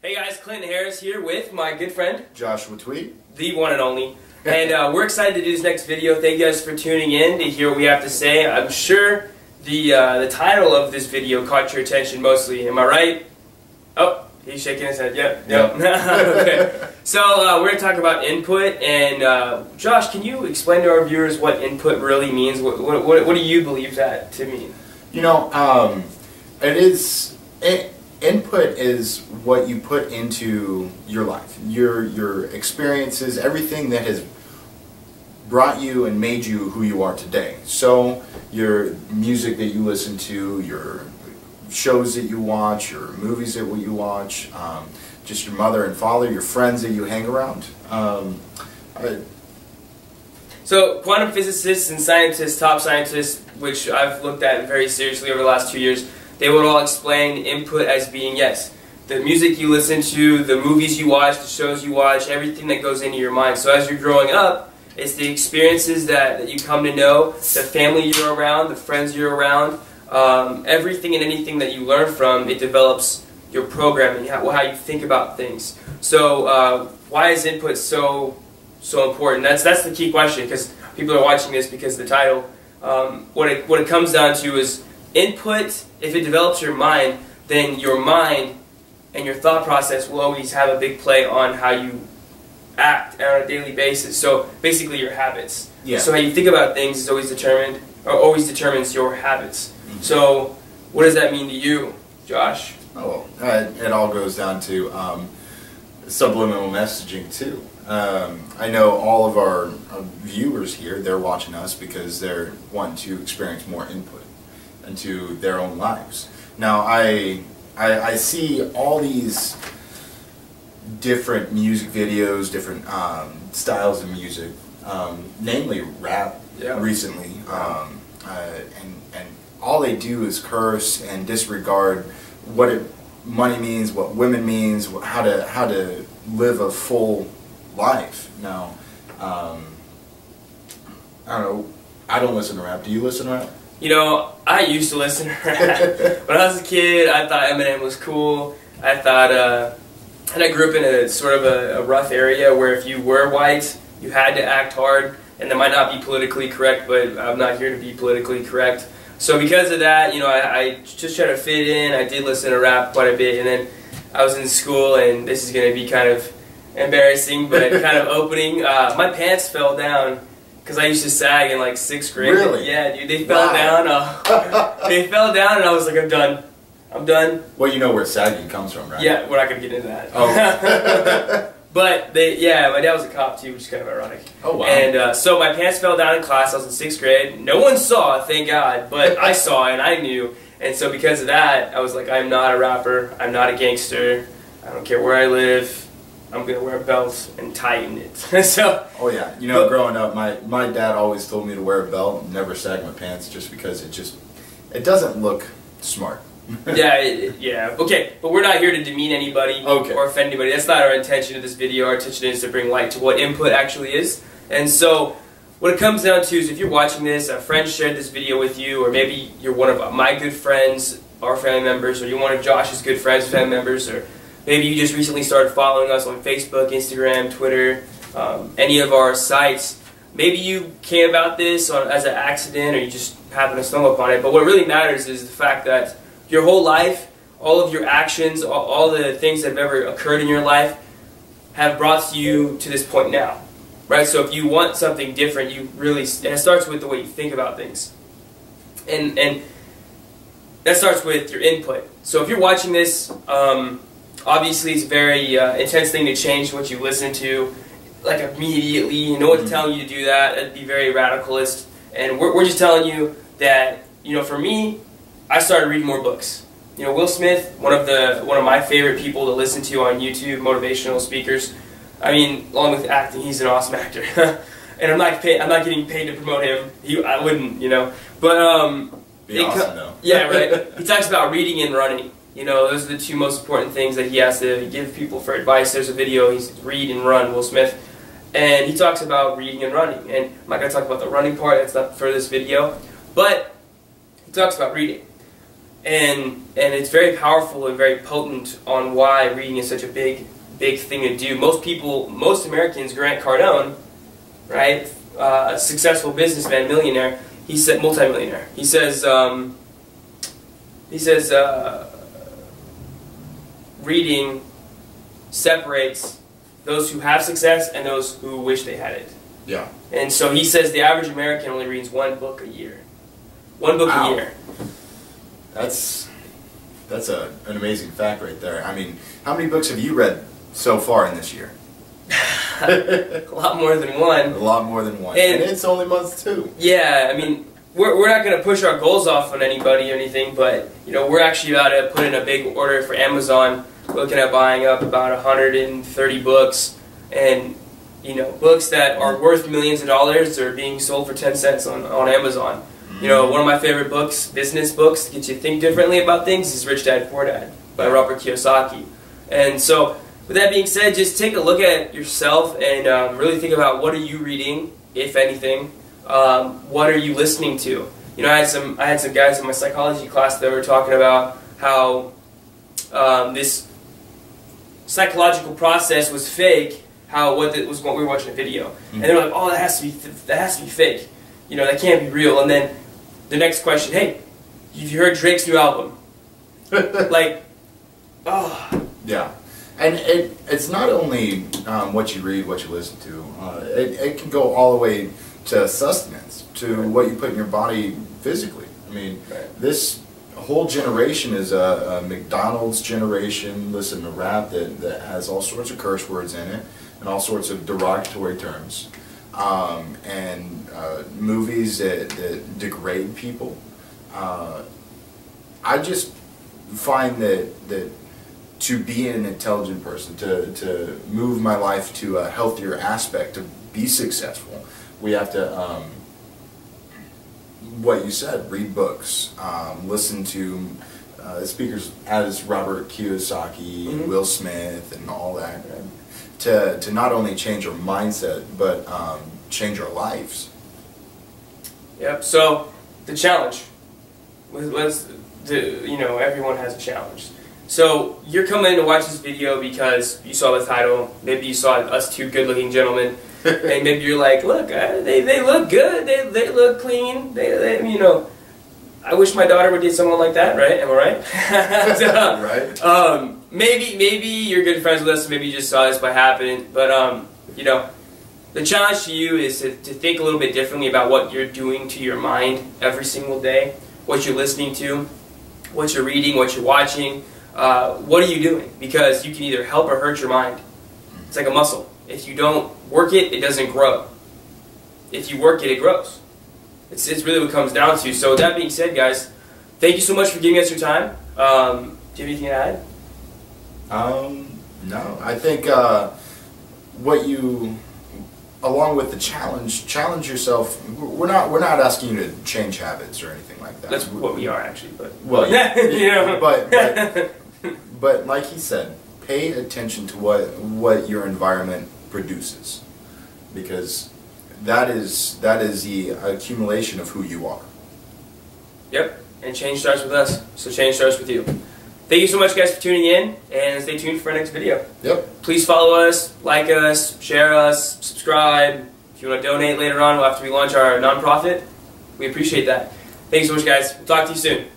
Hey guys, Clinton Harris here with my good friend Joshua Tweed, the one and only, and we're excited to do this next video. Thank you guys for tuning in to hear what we have to say. I'm sure the title of this video caught your attention mostly. Am I right? Oh, he's shaking his head. Yep. Okay. So we're going to talk about input, and Josh, can you explain to our viewers what input really means? What do you believe that to mean? You know, input is what you put into your life, your experiences, everything that has brought you and made you who you are today. So your music that you listen to, your shows that you watch, your movies that you watch, just your mother and father, your friends that you hang around. So quantum physicists and scientists, top scientists, which I've looked at very seriously over the last 2 years, they would all explain input as being, yes, the music you listen to, the movies you watch, the shows you watch, everything that goes into your mind. So as you're growing up, it's the experiences that you come to know, the family you're around, the friends you're around, everything and anything that you learn from, it develops your programming, how you think about things. So why is input so important? That's the key question, because people are watching this because of the title. What it comes down to is input. If it develops your mind, then your mind and your thought process will always have a big play on how you act on a daily basis. So basically your habits. Yeah. So how you think about things is always determines your habits. Mm-hmm. So what does that mean to you, Josh? Oh, it all goes down to subliminal messaging too. I know all of our viewers here, they're watching us because they're wanting to experience more input into their own lives. Now I see all these different music videos, different styles of music, namely rap, recently, and all they do is curse and disregard what money means, what women means, how to live a full life. Now, I don't know. I don't listen to rap. Do you listen to rap? You know, I used to listen to rap. When I was a kid, I thought Eminem was cool. I thought, and I grew up in a sort of a rough area where if you were white, you had to act hard, and that might not be politically correct, but I'm not here to be politically correct. So because of that, you know, I just tried to fit in. I did listen to rap quite a bit, and then I was in school, and this is going to be kind of embarrassing, but kind of opening. My pants fell down. Because I used to sag in like 6th grade. Really? Yeah, dude, they fell down. They fell down, and I was like, I'm done. I'm done. Well, you know where sagging comes from, right? Yeah, we're not going to get into that. Oh. But, my dad was a cop too, which is kind of ironic. Oh, wow. And so my pants fell down in class. I was in 6th grade. No one saw, thank God, but I saw and I knew. And so because of that, I was like, I'm not a rapper. I'm not a gangster. I don't care where I live. I'm going to wear a belt and tighten it. So. Oh yeah, you know, growing up, my dad always told me to wear a belt and never sag my pants, just because it doesn't look smart. Yeah. Okay, but we're not here to demean anybody or offend anybody. That's not our intention of this video. Our intention is to bring light to what input actually is. And so, what it comes down to is, if you're watching this, a friend shared this video with you, or maybe you're one of my good friends, our family members, or you're one of Josh's good friends, family members, or maybe you just recently started following us on Facebook, Instagram, Twitter, any of our sites. Maybe you came about this as an accident, or you just happened to stumble upon it. But what really matters is the fact that your whole life, all of your actions, all the things that have ever occurred in your life have brought you to this point now. Right? So if you want something different, and it starts with the way you think about things. And that starts with your input. So if you're watching this, obviously, it's a very intense thing to change what you listen to, like immediately. No one's telling you to do that. That'd be very radicalist. And we're just telling you that, you know, for me, I started reading more books. You know, Will Smith, one of my favorite people to listen to on YouTube, motivational speakers. I mean, along with acting, he's an awesome actor. And I'm not getting paid to promote him. I wouldn't, you know. But be awesome though. Yeah, right. He talks about reading and running. You know, those are the two most important things that he has to give people for advice. There's a video, he's Read and Run, Will Smith, and he talks about reading and running. And I'm not going to talk about the running part, that's not for this video, but he talks about reading. and it's very powerful and very potent on why reading is such a big thing to do. Most Americans, Grant Cardone, right, successful businessman, millionaire, he said, multimillionaire. He says reading separates those who have success and those who wish they had it. Yeah. And so he says the average American only reads one book a year. One book a year. That's an amazing fact right there. I mean, how many books have you read so far in this year? A lot more than one. A lot more than one. And it's only month 2. Yeah, I mean, we're not going to push our goals off on anybody or anything, but you know, we're actually about to put in a big order for Amazon. We're looking at buying up about 130 books, and you know, books that are worth millions of dollars are being sold for 10 cents on Amazon. You know, one of my favorite books, business books, to get you to think differently about things, is Rich Dad Poor Dad by Robert Kiyosaki. And so, with that being said, just take a look at yourself and really think about, what are you reading, if anything? What are you listening to? You know, I had some guys in my psychology class that were talking about how this psychological process was fake. What we were watching a video, and they were like, "Oh, that has to be fake. You know, that can't be real." And then the next question, "Hey, have you heard Drake's new album?" Like, oh. Yeah. And it's not only what you read, what you listen to. It can go all the way to sustenance, to what you put in your body physically. I mean, this whole generation is a McDonald's generation. Listen to rap that has all sorts of curse words in it and all sorts of derogatory terms, and movies that degrade people. I just find that to be an intelligent person, to move my life to a healthier aspect, to be successful, we have to, what you said, read books, listen to speakers as Robert Kiyosaki, and Will Smith, and all that, to not only change our mindset, but change our lives. Yep. So the challenge was you know, everyone has a challenge. So you're coming in to watch this video because you saw the title. Maybe you saw us two good-looking gentlemen, and maybe you're like, "Look, they look good. They look clean. They you know, I wish my daughter would date someone like that, right? Am I right?" So, right. Maybe you're good friends with us. Maybe you just saw this by happening. But you know, the challenge to you is to think a little bit differently about what you're doing to your mind every single day, what you're listening to, what you're reading, what you're watching. What are you doing? Because you can either help or hurt your mind. It's like a muscle. If you don't work it, it doesn't grow. If you work it, it grows. It's really what it comes down to. So with that being said, guys, thank you so much for giving us your time. Do you have anything to add? No. I think what you, along with the challenge yourself. We're not asking you to change habits or anything like that. That's what we are actually, but well, yeah, yeah. but like he said, pay attention to what your environment produces, because that is the accumulation of who you are. Yep, and change starts with us. So change starts with you. Thank you so much, guys, for tuning in, and stay tuned for our next video. Yep. Please follow us, like us, share us, subscribe. If you want to donate later on after we launch our nonprofit, we appreciate that. Thank you so much, guys. We'll talk to you soon.